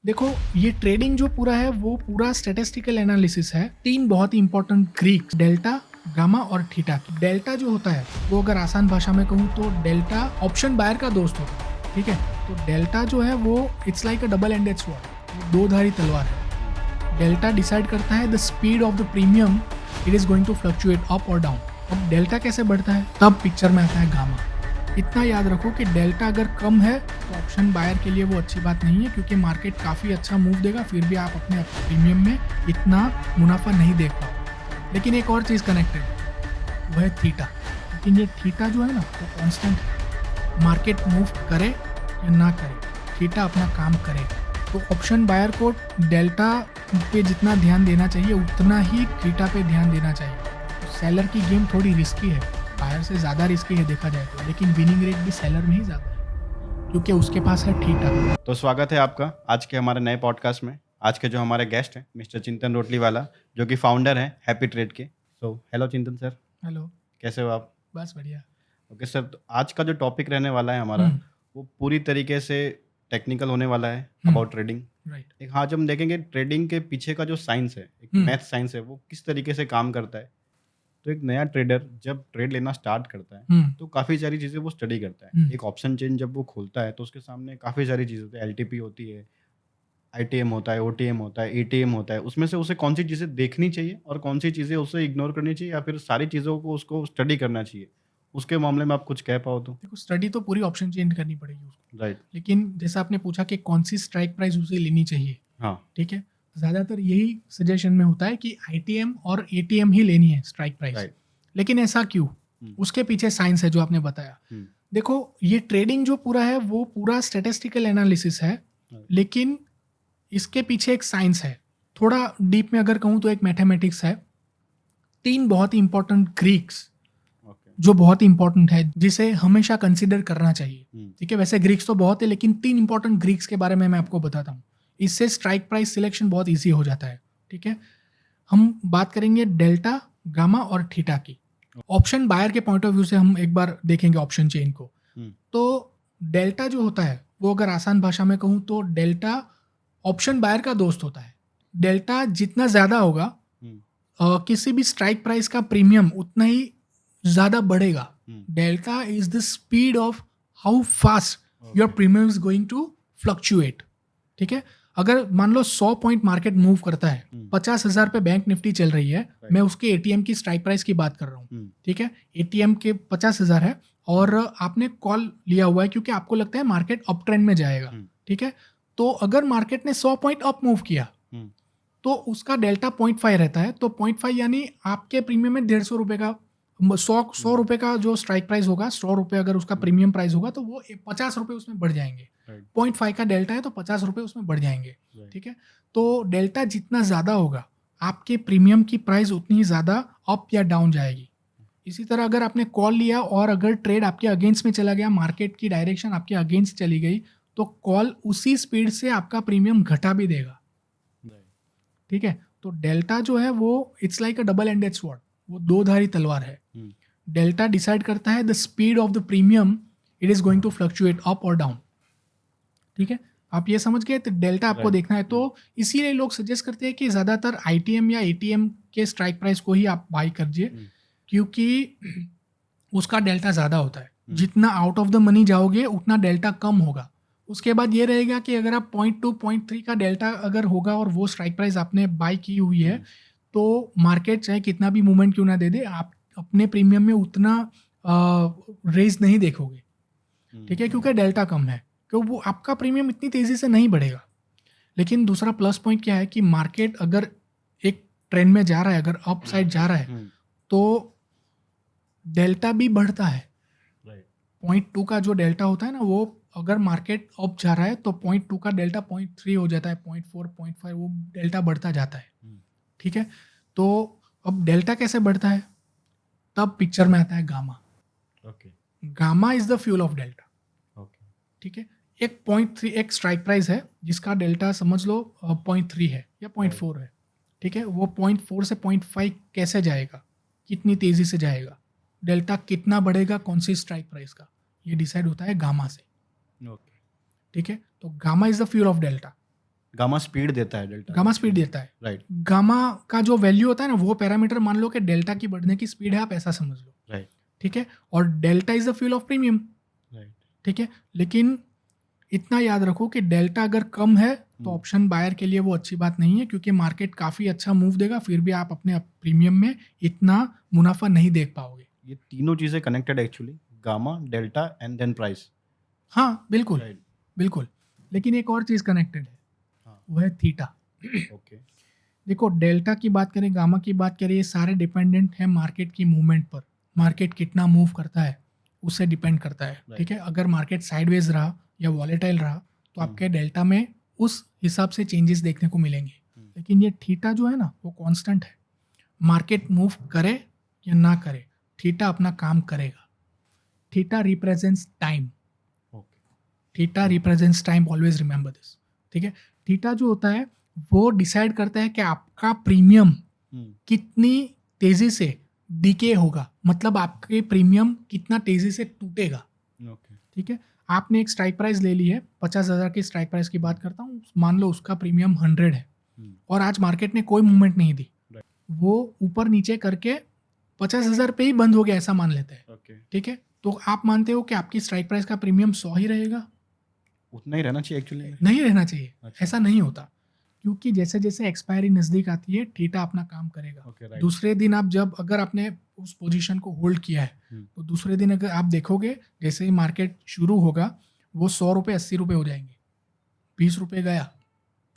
देखो, ये ट्रेडिंग जो पूरा है वो पूरा स्टैटिस्टिकल एनालिसिस है। 3 बहुत ही इंपॉर्टेंट ग्रीक, डेल्टा, गामा और थीटा। डेल्टा जो होता है वो अगर आसान भाषा में कहूँ तो डेल्टा ऑप्शन बायर का दोस्त होता है। ठीक है, तो डेल्टा जो है वो it's like a double ended sword, दो धारी तलवार है। डेल्टा डिसाइड करता है the speed of the premium, it is going to fluctuate up और डाउन। अब डेल्टा कैसे बढ़ता है, तब पिक्चर में आता है गामा। इतना याद रखो कि डेल्टा अगर कम है तो ऑप्शन बायर के लिए वो अच्छी बात नहीं है, क्योंकि मार्केट काफ़ी अच्छा मूव देगा, फिर भी आप अपने प्रीमियम में इतना मुनाफा नहीं देख पाओ। लेकिन एक और चीज़ कनेक्टेड वो है थीटा। लेकिन ये थीटा जो है ना वो कांस्टेंट है, मार्केट मूव करे या ना करे, थीटा अपना काम करेगा। तो ऑप्शन बायर को डेल्टा पे जितना ध्यान देना चाहिए उतना ही थीटा पे ध्यान देना चाहिए। तो सेलर की गेम थोड़ी रिस्की है, बायर से ज़्यादा रिस्की है देखा जाए तो, लेकिन विनिंग रेट भी सेलर में ही ज़्यादा है क्योंकि उसके पास है थीटा। तो स्वागत है आपका आज के हमारे नए पॉडकास्ट में। आज के जो हमारे गेस्ट हैं मिस्टर चिंतन रोटलीवाला, जो कि फाउंडर हैं हैप्पी ट्रेड के। सो हेलो चिंतन सर। हेलो। कैसे हो आप? बस बढ़िया। ओके सर, तो आज का जो टॉपिक रहने वाला है हमारा वो पूरी तरीके से टेक्निकल होने वाला है अबाउट ट्रेडिंग। राइट। एक हाँ, जब हम देखेंगे ट्रेडिंग के पीछे का जो साइंस है, एक मैथ साइंस है, वो किस तरीके से काम करता है। तो एक नया ट्रेडर जब ट्रेड लेना स्टार्ट करता है तो काफ़ी सारी चीज़ें वो स्टडी करता है। एक ऑप्शन चेन जब वो खोलता है तो उसके सामने काफ़ी सारी चीज़ें होती है। एलटीपी होती है, आईटीएम होता है, ओटीएम होता है, एटीएम होता है। उसमें से उसे कौन सी चीज़ें देखनी चाहिए और कौन सी चीज़ें उसे इग्नोर करनी चाहिए, या फिर सारी चीज़ों को उसको स्टडी करना चाहिए। उसके मामले में आप कुछ कह पाओ तो। देखो, स्टडी तो पूरी ऑप्शन चेंज करनी पड़ेगी उसको, राइट। लेकिन जैसा आपने पूछा कि कौन सी स्ट्राइक प्राइस उसे लेनी चाहिए, हाँ। ठीक है, ज़्यादातर यही सजेशन में होता है कि आईटीएम और एटीएम ही लेनी है स्ट्राइक प्राइस। राइट। लेकिन ऐसा क्यों, उसके पीछे साइंस है जो आपने बताया। देखो, ये ट्रेडिंग जो पूरा है वो पूरा स्टैटिस्टिकल एनालिसिस है, लेकिन इसके पीछे एक साइंस है। थोड़ा डीप में अगर कहूँ तो एक मैथमेटिक्स है। 3 बहुत ही इंपॉर्टेंट ग्रीक्स जो बहुत ही इंपॉर्टेंट है, जिसे हमेशा कंसीडर करना चाहिए। ठीक है, वैसे ग्रीक्स तो बहुत है, लेकिन 3 इंपॉर्टेंट ग्रीक्स के बारे में मैं आपको बताता हूँ। इससे स्ट्राइक प्राइस सिलेक्शन बहुत इजी हो जाता है। ठीक है, हम बात करेंगे डेल्टा, गामा और थीटा की। ऑप्शन बायर के पॉइंट ऑफ व्यू से हम एक बार देखेंगे ऑप्शन चेन को। तो डेल्टा जो होता है वो अगर आसान भाषा में कहूँ तो डेल्टा ऑप्शन बायर का दोस्त होता है। डेल्टा जितना ज़्यादा होगा, किसी भी स्ट्राइक प्राइस का प्रीमियम उतना ही ज़्यादा बढ़ेगा। Delta is the speed of how fast your premium is going to fluctuate. ठीक है, अगर मान लो 100 पॉइंट मार्केट मूव करता है, 50,000 पे बैंक निफ्टी चल रही है, मैं उसके एटीएम की स्ट्राइक प्राइस की बात कर रहा हूँ। ठीक है, एटीएम के 50,000 है और आपने कॉल लिया हुआ है क्योंकि आपको लगता है मार्केट अप ट्रेंड में जाएगा। ठीक है, तो अगर मार्केट ने 100 पॉइंट अप मूव किया तो उसका डेल्टा 0.5 रहता है। तो 0.5 यानी आपके प्रीमियम में 150 रुपये का, 100 रुपये का जो स्ट्राइक प्राइस होगा, 100 रुपये अगर उसका प्रीमियम प्राइस होगा तो वो 50 रुपये उसमें बढ़ जाएंगे। 0.5 का डेल्टा है तो 50 रुपये उसमें बढ़ जाएंगे। ठीक है, तो डेल्टा जितना ज़्यादा होगा आपके प्रीमियम की प्राइस उतनी ही ज़्यादा अप या डाउन जाएगी। इसी तरह अगर आपने कॉल लिया और अगर ट्रेड आपके अगेंस्ट में चला गया, मार्केट की डायरेक्शन आपके अगेंस्ट चली गई, तो कॉल उसी स्पीड से आपका प्रीमियम घटा भी देगा। ठीक है, तो डेल्टा जो है वो it's like a double ended sword, वो दो धारी तलवार है। डेल्टा डिसाइड करता है the speed of the premium, it is going to fluctuate up और डाउन। ठीक है, आप ये समझ गए, तो डेल्टा आपको देखना है। तो इसीलिए लोग सजेस्ट करते हैं कि ज़्यादातर आईटीएम या एटीएम के स्ट्राइक प्राइस को ही आप बाई करिए, क्योंकि उसका डेल्टा ज़्यादा होता है। जितना आउट ऑफ द मनी जाओगे उतना डेल्टा कम होगा। उसके बाद ये रहेगा कि अगर आप 0.2 0.3 का डेल्टा अगर होगा और वो स्ट्राइक प्राइस आपने बाई की हुई है, तो मार्केट चाहे कितना भी मूवमेंट क्यों ना दे दे, आप अपने प्रीमियम में उतना रेज नहीं देखोगे। ठीक है, क्योंकि डेल्टा कम है, क्योंकि वो आपका प्रीमियम इतनी तेज़ी से नहीं बढ़ेगा। लेकिन दूसरा प्लस पॉइंट क्या है कि मार्केट अगर एक ट्रेंड में जा रहा है, अगर अप साइड जा रहा है, तो डेल्टा भी बढ़ता है। 0.2 का जो डेल्टा होता है ना, वो अगर मार्केट अप जा रहा है तो 0.2 का डेल्टा 0.3 हो जाता है, 0.4 0.5 वो डेल्टा बढ़ता जाता है। ठीक है, तो अब डेल्टा कैसे बढ़ता है, तब पिक्चर में आता है gamma. Gamma is the fuel of delta. ठीक है, एक 0.3 एक स्ट्राइक प्राइस है जिसका डेल्टा समझ लो 0.3 है या 0.4 है। ठीक है, वो 0.4 से 0.5 कैसे जाएगा, कितनी तेज़ी से जाएगा, डेल्टा कितना बढ़ेगा कौन सी स्ट्राइक प्राइस का, ये डिसाइड होता है गामा से। ठीक है, तो gamma is the fuel of delta. Gamma speed देता है डेल्टा, गामा स्पीड देता है। राइट गामा का जो वैल्यू होता है ना, वो पैरामीटर मान लो कि डेल्टा की बढ़ने की स्पीड है, आप ऐसा समझ लो, राइट ठीक है। और delta is the fuel of premium, right ठीक है। लेकिन इतना याद रखो कि डेल्टा अगर कम है तो ऑप्शन बायर के लिए वो अच्छी बात नहीं है, क्योंकि मार्केट काफ़ी अच्छा मूव देगा, फिर भी आप अपने प्रीमियम में इतना मुनाफा नहीं देख पाओगे। ये तीनों चीज़ें connected actually, gamma, delta and then price. हाँ बिल्कुल, राइट बिल्कुल। लेकिन एक और चीज़ कनेक्टेड है, हाँ वो है थीटा। ओके देखो, डेल्टा की बात करें, गामा की बात करें, ये सारे डिपेंडेंट है मार्केट की मूवमेंट पर। मार्केट कितना मूव करता है उससे डिपेंड करता है, ठीक है। अगर मार्केट साइडवेज रहा या वॉलेटाइल रहा तो आपके डेल्टा में उस हिसाब से चेंजेस देखने को मिलेंगे। लेकिन ये थीटा जो है ना, वो कांस्टेंट है। मार्केट मूव करे या ना करे, थीटा अपना काम करेगा। Theta represents time, okay theta represents time, always remember this, ठीक है। थीटा जो होता है वो डिसाइड करता है कि आपका प्रीमियम कितनी तेजी से डीके होगा, मतलब आपके प्रीमियम कितना तेजी से टूटेगा, ओके ठीक है। आपने एक स्ट्राइक प्राइस ले ली है, 50,000 की स्ट्राइक प्राइस की बात करता हूँ, मान लो उसका प्रीमियम 100 है और आज मार्केट ने कोई मूवमेंट नहीं दी, वो ऊपर नीचे करके 50,000 पे ही बंद हो गया, ऐसा मान लेते हैं, ओके ठीक है। तो आप मानते हो कि आपकी स्ट्राइक प्राइस का प्रीमियम 100 ही रहेगा? उतना ही रहना चाहिए एक्चुअली। नहीं रहना चाहिए, अच्छा। ऐसा नहीं होता, क्योंकि जैसे जैसे एक्सपायरी नज़दीक आती है थीटा अपना काम करेगा। ओके राइट दूसरे दिन आप जब, अगर आपने उस पोजीशन को होल्ड किया है तो दूसरे दिन अगर आप देखोगे, जैसे ही मार्केट शुरू होगा वो 100 रुपये 80 रुपये हो जाएंगे, 20 रुपये गया,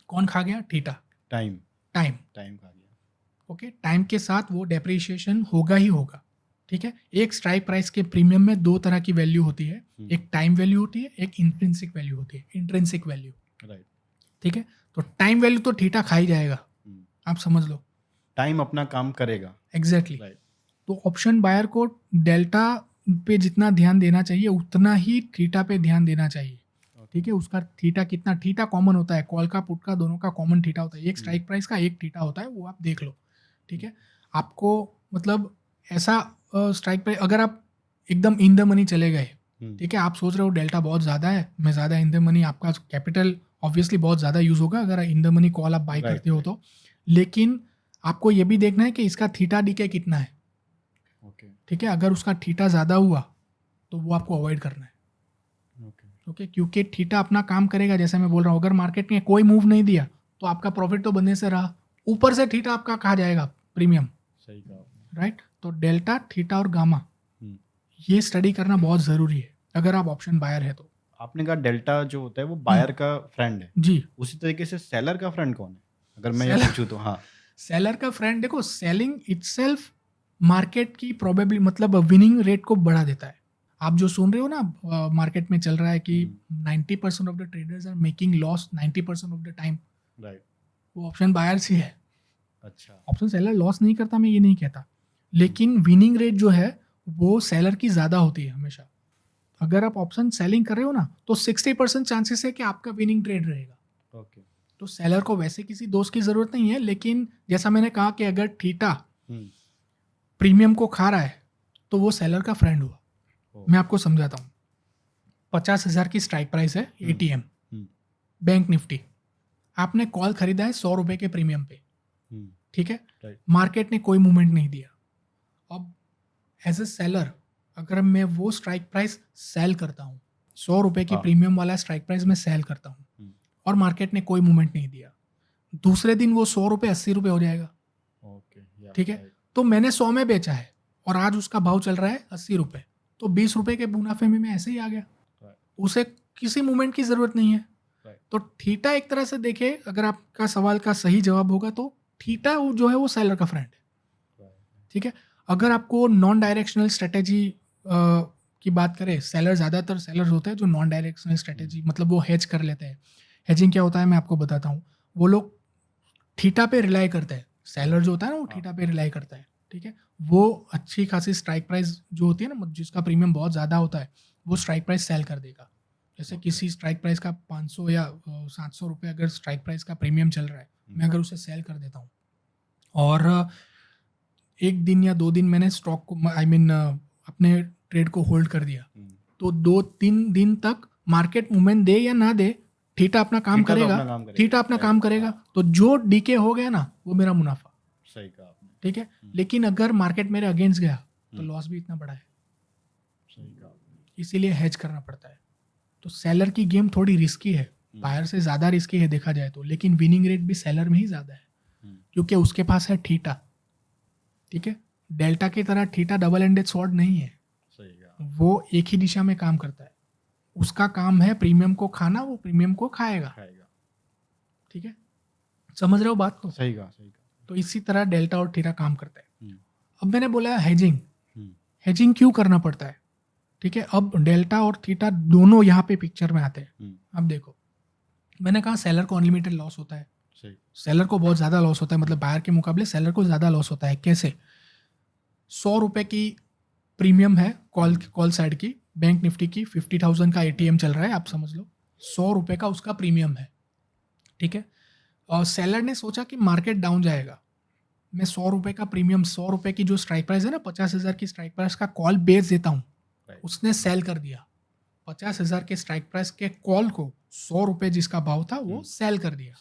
कौन खा गया? थीटा, टाइम टाइम, टाइम खा गया। ओके। टाइम के साथ वो डेप्रिशिएशन होगा ही होगा, ठीक है। एक स्ट्राइक प्राइस के प्रीमियम में दो तरह की वैल्यू होती है, एक टाइम वैल्यू होती है, एक इंट्रिंसिक वैल्यू होती है, इंट्रिंसिक वैल्यू, राइट ठीक है। तो टाइम वैल्यू तो थीटा खा ही जाएगा, आप समझ लो, टाइम अपना काम करेगा। एग्जैक्टली राइट तो ऑप्शन बायर को डेल्टा पे जितना ध्यान देना चाहिए उतना ही थीटा पे ध्यान देना चाहिए, ठीक है। उसका थीटा कितना, थीटा कॉमन होता है, कॉल का पुट का दोनों का कॉमन थीटा होता है, एक स्ट्राइक प्राइस का एक थीटा होता है, वो आप देख लो, ठीक है। आपको मतलब ऐसा स्ट्राइक प्राइस, अगर आप एकदम इन द मनी चले गए, ठीक है, आप सोच रहे हो डेल्टा बहुत ज़्यादा है, मैं ज़्यादा इन द मनी, आपका कैपिटल ऑब्वियसली बहुत ज़्यादा यूज़ होगा अगर इन द मनी कॉल आप बाई Right, करते हो तो, लेकिन आपको ये भी देखना है कि इसका थीटा डीके कितना है, ओके ठीक है। अगर उसका थीटा ज़्यादा हुआ तो वो आपको अवॉइड करना है, ओके ओके, क्योंकि थीटा अपना काम करेगा। जैसे मैं बोल रहा हूँ, अगर मार्केट ने कोई मूव नहीं दिया तो आपका प्रॉफिट तो बनने से रहा, ऊपर से थीटा आपका कहा जाएगा प्रीमियम, सही कहा आपने। राइट। तो डेल्टा, थीटा और गामा, ये स्टडी करना बहुत ज़रूरी है अगर आप ऑप्शन बायर है तो। आपने कहा डेल्टा जो होता है वो बायर का फ्रेंड है, जी, उसी तरीके से सेलर का फ्रेंड कौन है अगर मैं ये Seller- पूछूं तो? हाँ सेलर का फ्रेंड, देखो सेलिंग इटसेल्फ मार्केट की प्रोबेबली मतलब विनिंग रेट को बढ़ा देता है। आप जो सुन रहे हो ना, मार्केट में चल रहा है कि 90% of the traders are making loss 90% of the time, right वो ऑप्शन बायर्स ही है। अच्छा ऑप्शन सेलर लॉस नहीं करता, मैं ये नहीं कहता, लेकिन विनिंग रेट जो है वो सेलर की ज़्यादा होती है हमेशा। अगर आप ऑप्शन सेलिंग कर रहे हो ना तो 60% चांसेस है कि आपका विनिंग ट्रेड रहेगा। ओके तो सेलर को वैसे किसी दोस्त की ज़रूरत नहीं है, लेकिन जैसा मैंने कहा कि अगर थीटा प्रीमियम को खा रहा है तो वो सेलर का फ्रेंड हुआ। मैं आपको समझाता हूँ, 50,000 की स्ट्राइक प्राइस है एटीएम बैंक निफ्टी, आपने कॉल खरीदा है 100 रुपये के प्रीमियम पे, ठीक है। राइट मार्केट ने कोई मूवमेंट नहीं दिया, अब एज ए सेलर अगर मैं वो स्ट्राइक प्राइस सेल करता हूँ, 100 रुपये की हाँ। प्रीमियम वाला स्ट्राइक प्राइस मैं सेल करता हूँ और मार्केट ने कोई मूवमेंट नहीं दिया, दूसरे दिन वो 100 रुपये 80 रुपये हो जाएगा, ओके ठीक है। तो मैंने 100 में बेचा है और आज उसका भाव चल रहा है 80 रुपये, तो 20 रुपये के मुनाफे में मैं ऐसे ही आ गया, उसे किसी मूवमेंट की ज़रूरत नहीं है। तो थीटा एक तरह से देखे, अगर आपका सवाल का सही जवाब होगा तो थीटा जो है वो सेलर का फ्रेंड है, ठीक है। अगर आपको नॉन डायरेक्शनल स्ट्रेटेजी की बात करें, सेलर ज़्यादातर सेलर्स होते हैं जो नॉन डायरेक्शनल स्ट्रेटेजी, मतलब वो हेज कर लेते हैं। हेजिंग क्या होता है मैं आपको बताता हूँ, वो लोग थीटा पे रिलाई करते हैं, सेलर जो होता है ना वो थीटा पे रिलाई करता है, ठीक है। वो अच्छी खासी स्ट्राइक प्राइस जो होती है ना, जिसका प्रीमियम बहुत ज़्यादा होता है, वो स्ट्राइक प्राइस सेल कर देगा। जैसे किसी स्ट्राइक प्राइस का 500 या 700 रुपये अगर स्ट्राइक प्राइस का प्रीमियम चल रहा है, मैं अगर उसे सेल कर देता हूँ और एक दिन या 2 दिन मैंने स्टॉक को अपने ट्रेड को होल्ड कर दिया, तो 2-3 दिन तक मार्केट मूवमेंट दे या ना दे, थीटा अपना काम थीटा तो करेगा, अपना काम करेगा। थीटा अपना काम करेगा, तो जो डीके हो गया ना वो मेरा मुनाफा। सही कहा आपने। ठीक है, लेकिन अगर मार्केट मेरे अगेंस्ट गया तो लॉस भी इतना बड़ा है, सही कहा आपने। इसीलिए हेज करना पड़ता है। तो सेलर की गेम थोड़ी रिस्की है, बायर से ज़्यादा रिस्की है देखा जाए तो, लेकिन विनिंग रेट भी सेलर में ही ज़्यादा है क्योंकि उसके पास है थीटा। ठीक है, डेल्टा की तरह थीटा डबल एंडेड स्वॉर्ड नहीं है, सही कहा। वो एक ही दिशा में काम करता है। उसका काम है प्रीमियम को खाना, वो प्रीमियम को खाएगा। ठीक है, समझ रहे हो बात को? सही कहा, सही कहा। तो इसी तरह डेल्टा और थीटा काम करता है। अब मैंने बोला हेजिंग, हेजिंग क्यों करना पड़ता है? ठीक है, अब डेल्टा और थीटा दोनों यहाँ पे पिक्चर में आते हैं। अब देखो, मैंने कहा सेलर को अनलिमिटेड लॉस होता है, सेलर को बहुत ज़्यादा लॉस होता है, मतलब बायर के मुकाबले सेलर को ज़्यादा लॉस होता है। कैसे? 100 रुपये की प्रीमियम है कॉल साइड की, बैंक निफ्टी की 50,000 का एटीएम चल रहा है, आप समझ लो 100 रुपये का उसका प्रीमियम है। ठीक है, और सेलर ने सोचा कि मार्केट डाउन जाएगा, मैं 100 रुपये का प्रीमियम, 100 रुपये की जो स्ट्राइक प्राइस है ना, 50,000 की स्ट्राइक प्राइस का कॉल बेच देता हूँ। उसने सेल कर दिया 50,000 के स्ट्राइक प्राइस के कॉल को, 100 रुपये जिसका भाव था वो सेल कर दिया।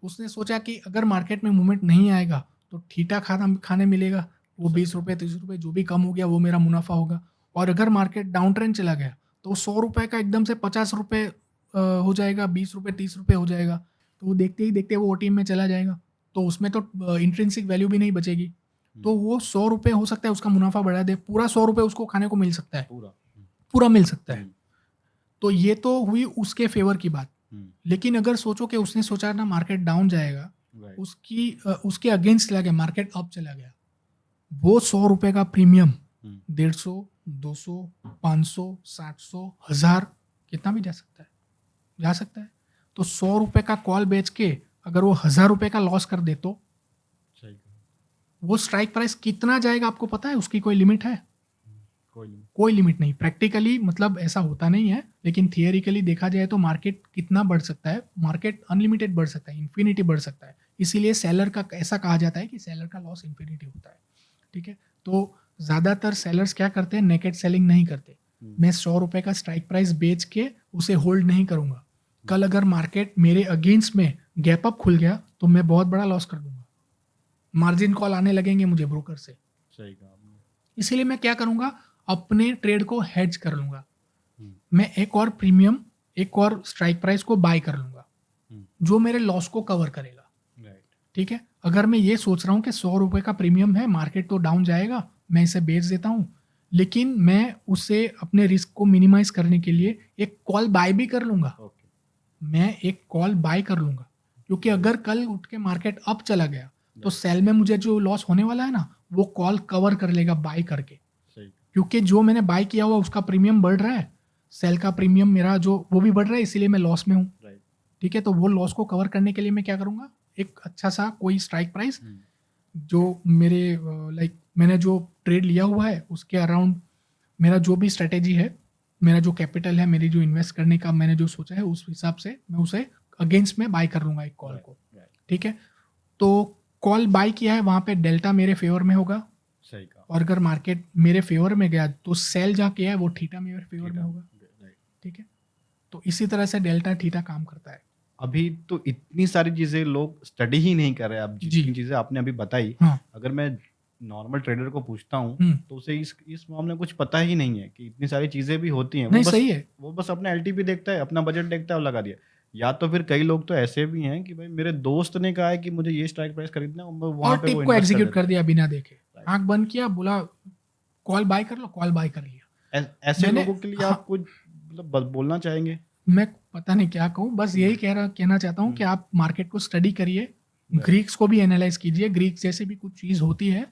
उसने सोचा कि अगर मार्केट में मूवमेंट नहीं आएगा तो थीटा खाने मिलेगा, वो 20 रुपये 30 रुपये जो भी कम हो गया वो मेरा मुनाफा होगा। और अगर मार्केट डाउन ट्रेंड चला गया तो 100 रुपये का एकदम से 50 रुपये हो जाएगा, 20 रुपये 30 रुपये हो जाएगा, तो वो देखते ही देखते वो ओटीएम में चला जाएगा, तो उसमें तो इंट्रिंसिक वैल्यू भी नहीं बचेगी। तो वो 100 रुपये हो सकता है उसका मुनाफा बढ़ा दे, पूरा 100 रुपये उसको खाने को मिल सकता है, पूरा मिल सकता है। तो ये तो हुई उसके फेवर की बात। लेकिन अगर सोचो कि उसने सोचा ना मार्केट डाउन जाएगा, उसके अगेंस्ट चला गया, मार्केट अप चला गया, वो 100 रुपये का प्रीमियम 150, 200, 500, 700, 1000 कितना भी जा सकता है। तो 100 रुपये का कॉल बेच के अगर वो 1000 रुपये का लॉस कर दे तो वो स्ट्राइक प्राइस कितना जाएगा आपको पता है? उसकी कोई लिमिट है? कोई लिमिट नहीं। प्रैक्टिकली मतलब ऐसा होता नहीं है, लेकिन थियरिकली देखा जाए तो मार्केट कितना बढ़ सकता है? मार्केट अनलिमिटेड बढ़ सकता है, इन्फिनिटी बढ़ सकता है। इसीलिए सेलर का ऐसा कहा जाता है कि सेलर का लॉस इन्फिनिटी होता है। ठीक है, तो ज़्यादातर सेलर्स क्या करते हैं? नेकेड सेलिंग नहीं करते। मैं 100 रुपये का स्ट्राइक प्राइस बेच के उसे होल्ड नहीं करूँगा। कल अगर मार्केट मेरे अगेंस्ट में गैप अप खुल गया तो मैं बहुत बड़ा लॉस कर दूंगा, मार्जिन कॉल आने लगेंगे मुझे ब्रोकर से। सही कहा। इसीलिए मैं क्या करूँगा? अपने ट्रेड को हेज कर लूँगा। मैं एक और प्रीमियम, एक और स्ट्राइक प्राइस को बाय कर लूँगा जो मेरे लॉस को कवर करेगा। ठीक है, अगर मैं ये सोच रहा हूँ कि 100 रुपये का प्रीमियम है, मार्केट तो डाउन जाएगा, मैं इसे बेच देता हूँ, लेकिन मैं उसे अपने रिस्क को मिनिमाइज करने के लिए एक कॉल बाय भी कर लूँगा। मैं एक कॉल बाय कर लूँगा, क्योंकि अगर कल उठ के मार्केट अप चला गया तो सेल में मुझे जो लॉस होने वाला है ना, वो कॉल कवर कर लेगा बाय करके। क्योंकि जो मैंने बाय किया हुआ उसका प्रीमियम बढ़ रहा है, सेल का प्रीमियम मेरा जो वो भी बढ़ रहा है, इसीलिए मैं लॉस में हूँ। ठीक है, तो वो लॉस को कवर करने के लिए मैं क्या करूँगा? एक अच्छा सा कोई स्ट्राइक प्राइस जो मेरे मैंने जो ट्रेड लिया हुआ है उसके अराउंड मेरा जो भी स्ट्रेटेजी है, मेरा जो कैपिटल है, मेरी जो इन्वेस्ट करने का मैंने जो सोचा है, उस हिसाब से मैं उसे अगेंस्ट में बाय कर लूँगा एक कॉल को। ठीक है, तो कॉल बाय किया है, वहाँ पे डेल्टा मेरे फेवर में होगा। सही कहा। और अगर मार्केट मेरे फेवर में गया तो सेल जहाँ किया है वो थीटा मेरे फेवर में होगा। ठीक है, तो इसी तरह से डेल्टा थीटा काम करता है। अभी तो इतनी सारी चीजें लोग स्टडी ही नहीं कर रहे। अब जितनी चीजें आपने अभी बताई, अगर मैं नॉर्मल ट्रेडर को पूछता हूँ तो उसे इस मामले में कुछ पता ही नहीं है कि इतनी सारी चीजें भी होती हैं। नहीं, सही है, वो बस अपना एलटीपी देखता है, अपना बजट देखता है और लगा दिया। या तो फिर कई लोग तो ऐसे भी हैं कि भाई मेरे दोस्त ने कहा है कि मुझे ये स्ट्राइक प्राइस खरीदना है, वहां पे वो को एग्जीक्यूट कर दिया बिना देखे, आंख बंद किया, बोला कॉल बाय कर लो, कॉल बाय कर लिया। ऐसे लोगों के लिए आप कुछ मतलब बोलना चाहेंगे? मैं पता नहीं क्या कहूँ, बस यही कहना चाहता हूँ कि आप मार्केट को स्टडी करिए, ग्रीक्स को भी एनालाइज कीजिए, ग्रीक्स जैसे भी कुछ चीज़ होती है।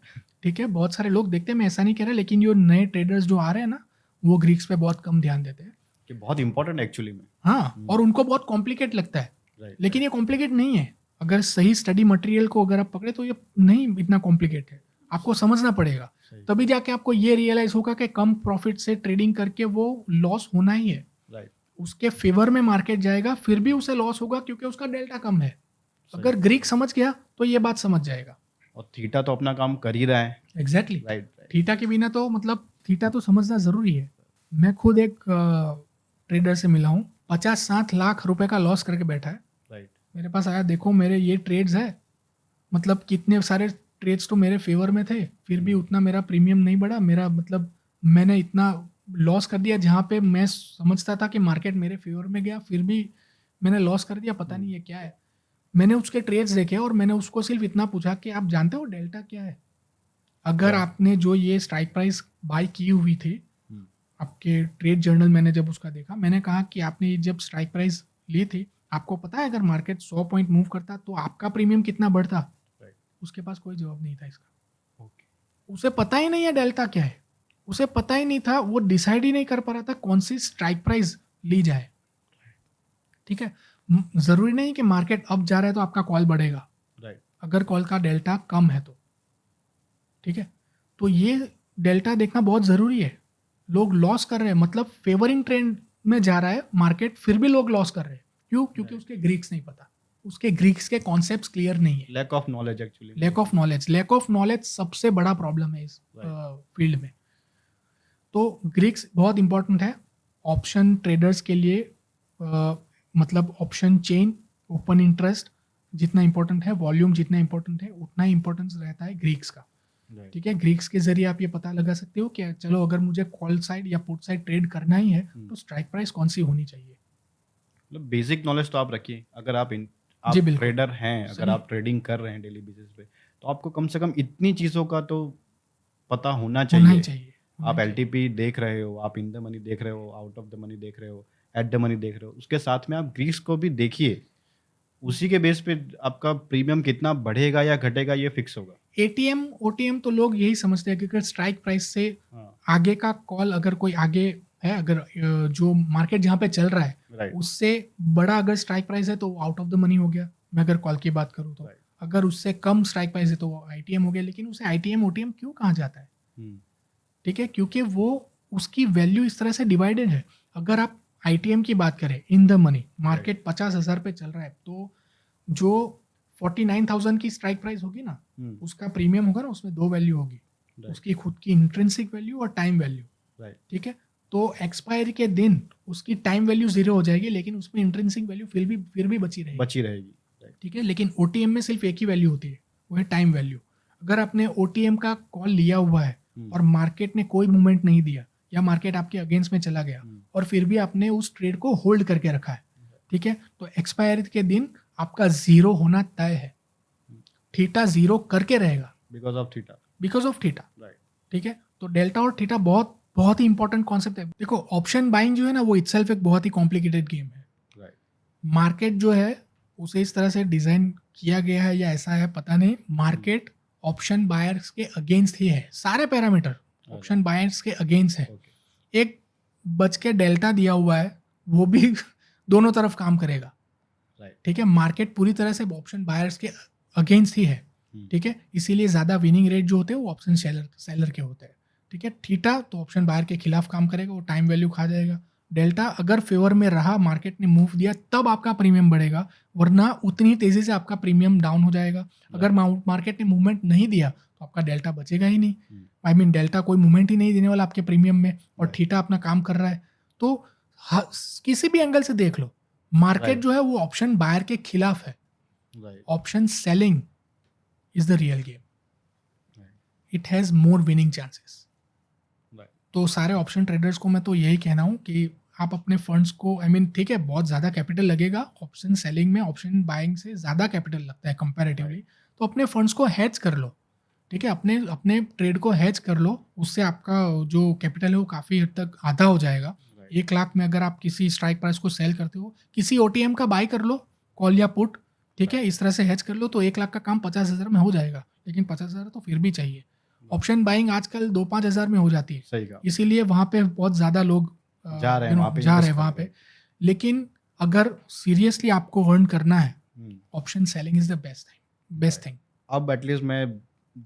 ठीक है, बहुत सारे लोग देखते हैं, मैं ऐसा नहीं कह रहा, लेकिन जो नए ट्रेडर्स जो आ रहे हैं ना, वो ग्रीक्स पे बहुत कम ध्यान देते हैं कि बहुत इंपॉर्टेंट एक्चुअली में। हाँ, और उनको बहुत कॉम्प्लिकेट लगता है, लेकिन ये कॉम्प्लिकेट नहीं है। अगर सही स्टडी मटेरियल को अगर आप पकड़े तो ये नहीं इतना कॉम्प्लिकेट है, आपको समझना पड़ेगा, तभी जाके आपको ये रियलाइज होगा कि कम प्रॉफिट से ट्रेडिंग करके वो लॉस होना ही है। उसके फेवर में मार्केट जाएगा फिर भी उसे लॉस होगा क्योंकि उसका डेल्टा कम है। अगर ग्रीक समझ गया तो ये बात समझ जाएगा। और थीटा तो अपना काम कर ही रहा है। एग्जैक्टली, थीटा के बिना तो मतलब थीटा तो समझना जरूरी है। मैं खुद एक ट्रेडर से मिला हूँ 50-60 लाख रुपए का लॉस करके बैठा है, राइट, मेरे पास आया, देखो मेरे ये ट्रेड्स है, मतलब कितने सारे ट्रेड्स तो मेरे फेवर में थे, फिर भी उतना मेरा प्रीमियम नहीं बढ़ा, मेरा मतलब मैंने इतना लॉस कर दिया जहाँ पे मैं समझता था कि मार्केट मेरे फेवर में गया, फिर भी मैंने लॉस कर दिया, पता नहीं ये क्या है। मैंने उसके ट्रेड्स देखे और मैंने उसको सिर्फ इतना पूछा कि आप जानते हो डेल्टा क्या है? अगर क्या? आपने जो ये स्ट्राइक प्राइस बाई की हुई थी, आपके ट्रेड जर्नल मैंने जब उसका देखा, मैंने कहा कि आपने जब स्ट्राइक प्राइस ली थी, आपको पता है अगर मार्केट 100 पॉइंट मूव करता तो आपका प्रीमियम कितना बढ़ता? उसके पास कोई जवाब नहीं था इसका। उसे पता ही नहीं है डेल्टा क्या है, उसे पता ही नहीं था, वो डिसाइड ही नहीं कर पा रहा था कौन सी स्ट्राइक प्राइस ली जाए। ठीक है, जरूरी नहीं कि मार्केट अप जा रहा है तो आपका कॉल बढ़ेगा, अगर कॉल का डेल्टा कम है तो। ठीक है, तो ये डेल्टा देखना बहुत ज़रूरी है। लोग लॉस कर रहे हैं, मतलब फेवरिंग ट्रेंड में जा रहा है मार्केट, फिर भी लोग लॉस कर रहे हैं। क्यों? क्योंकि उसके ग्रीक्स नहीं पता, उसके ग्रीक्स के कॉन्सेप्ट्स क्लियर नहीं है। Lack of knowledge actually, lack of knowledge सबसे बड़ा प्रॉब्लम है इस फील्ड में। तो ग्रीक्स बहुत इंपॉर्टेंट है ऑप्शन ट्रेडर्स के लिए। मतलब ऑप्शन चेन, ओपन इंटरेस्ट जितना इंपॉर्टेंट है, वॉल्यूम जितना इंपॉर्टेंट है, उतना ही इंपॉर्टेंस रहता है ग्रीक्स का। ठीक है, ग्रीक्स के जरिए आप ये पता लगा सकते हो कि चलो अगर मुझे कॉल साइड या पुट साइड ट्रेड करना ही है तो स्ट्राइक प्राइस कौन सी होनी चाहिए। मतलब बेसिक नॉलेज तो आप रखिए, अगर आप ट्रेडर हैं, अगर आप ट्रेडिंग कर रहे हैं डेली बेसिस पे, तो आपको कम से कम इतनी चीज़ों का तो पता होना चाहिए। आप एलटीपी देख रहे हो, आप इन द मनी देख रहे हो, आउट ऑफ द मनी देख रहे हो, एट द मनी देख रहे हो, उसके साथ में आप ग्रीक्स को भी देखिए। उसी के बेस पे आपका प्रीमियम कितना बढ़ेगा या घटेगा ये फिक्स होगा। एटीएम ओटीएम तो लोग यही समझते हैं कि अगर स्ट्राइक प्राइस से आगे का कॉल, अगर कोई आगे है, अगर जो मार्केट जहाँ पे चल रहा है उससे बड़ा अगर स्ट्राइक प्राइस है तो आउट ऑफ द मनी हो गया, मैं अगर कॉल की बात करूँ तो। अगर उससे कम स्ट्राइक प्राइस है तो वो आईटीएम हो गया। लेकिन उसे आईटीएम ओटीएम क्यों कहा जाता है? ठीक है, क्योंकि वो उसकी वैल्यू इस तरह से डिवाइडेड है। अगर आप आईटीएम की बात करें, इन द मनी मार्केट 50,000 पे चल रहा है, तो जो 49,000 की स्ट्राइक प्राइस होगी ना, उसका प्रीमियम होगा ना, उसमें दो वैल्यू होगी, उसकी खुद की इंट्रिंसिक वैल्यू और टाइम वैल्यू। ठीक है, तो एक्सपायरी के दिन उसकी टाइम वैल्यू 0 हो जाएगी, लेकिन उसमें इंट्रिंसिक वैल्यू फिर भी बची रहेगी। ठीक है, लेकिन ओटीएम में सिर्फ एक ही वैल्यू होती है, वो है टाइम वैल्यू। अगर आपने ओटीएम का कॉल लिया हुआ है और मार्केट ने कोई मूवमेंट नहीं दिया, या मार्केट आपके अगेंस्ट में चला गया और फिर भी आपने उस ट्रेड को होल्ड करके रखा है, ठीक है, तो एक्सपायरी के दिन आपका 0 होना तय है। थीटा 0 करके रहेगा बिकॉज ऑफ थीटा। ठीक है, तो डेल्टा और थीटा बहुत ही इंपॉर्टेंट कॉन्सेप्ट है। देखो, ऑप्शन बाइंग जो है ना, वो इटसेल्फ एक बहुत ही कॉम्प्लिकेटेड गेम है। मार्केट जो है उसे इस तरह से डिजाइन किया गया है, या ऐसा है पता नहीं, मार्केट ऑप्शन बायर्स के अगेंस्ट ही है, सारे पैरामीटर ऑप्शन बायर्स के अगेंस्ट है। एक बच के डेल्टा दिया हुआ है, वो भी दोनों तरफ काम करेगा। ठीक है, मार्केट पूरी तरह से ऑप्शन बायर्स के अगेंस्ट ही है। ठीक है, इसीलिए ज़्यादा विनिंग रेट जो होते हैं वो ऑप्शन सेलर के होते हैं। ठीक है, थीटा तो ऑप्शन बायर के खिलाफ काम करेगा, वो टाइम वैल्यू खा जाएगा। डेल्टा अगर फेवर में रहा, मार्केट ने मूव दिया, तब आपका प्रीमियम बढ़ेगा, वरना उतनी तेजी से आपका प्रीमियम डाउन हो जाएगा। अगर मार्केट ने मूवमेंट नहीं दिया तो आपका डेल्टा बचेगा ही नहीं। डेल्टा कोई मूवमेंट ही नहीं देने वाला आपके प्रीमियम में, और थीटा अपना काम कर रहा है। तो किसी भी एंगल से देख लो, मार्केट जो है वो ऑप्शन बायर के खिलाफ है। Option selling is the real game, it has more winning chances. तो सारे ऑप्शन ट्रेडर्स को मैं तो यही कहना हूँ कि आप अपने फंड्स को, ठीक है, बहुत ज़्यादा कैपिटल लगेगा ऑप्शन सेलिंग में, ऑप्शन बाइंग से ज़्यादा कैपिटल लगता है कंपैरेटिवली, तो अपने फंड्स को हेज कर लो। ठीक है, अपने ट्रेड को हेज कर लो, उससे आपका जो कैपिटल है वो काफ़ी हद तक आधा हो जाएगा। 1 लाख में अगर आप किसी स्ट्राइक प्राइस को सेल करते हो, किसी ओटीएम का बाई कर लो, कॉल या पुट, ठीक है, इस तरह से हेज कर लो, तो 1 लाख का काम 50,000 में हो जाएगा। लेकिन 50,000 तो फिर भी चाहिए। ऑप्शन बाइंग आजकल 2-5 हज़ार में हो जाती है, इसीलिए वहाँ पे बहुत ज़्यादा लोग जा रहे हैं वहाँ पे। लेकिन अगर सीरियसली आपको अर्न करना है, option selling is the best thing. अब एटलीस्ट मैं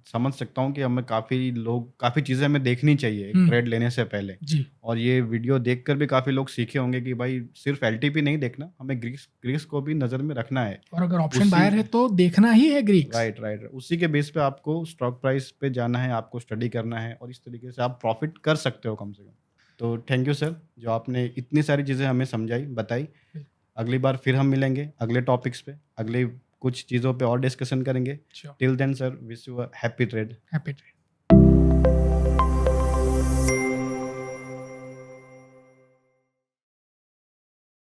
समझ सकता हूँ कि हमें काफ़ी चीज़ें हमें देखनी चाहिए ट्रेड लेने से पहले जी। और ये वीडियो देखकर भी काफ़ी लोग सीखे होंगे कि भाई सिर्फ एलटीपी नहीं देखना, हमें ग्रीक्स को भी नज़र में रखना है, और अगर ऑप्शन बायर है तो देखना ही है ग्रीक्स। राइट। उसी के बेस पे आपको स्टॉक प्राइस पे जाना है, आपको स्टडी करना है, और इस तरीके से आप प्रॉफिट कर सकते हो कम से कम। तो थैंक यू सर, जो आपने इतनी सारी चीज़ें हमें समझाई, बताई। बिल्कुल। अगली बार फिर हम मिलेंगे अगले टॉपिक्स पे, अगले कुछ चीज़ों पे और डिस्कशन करेंगे। Sure. Till then sir, wish you a happy trade. Happy trade.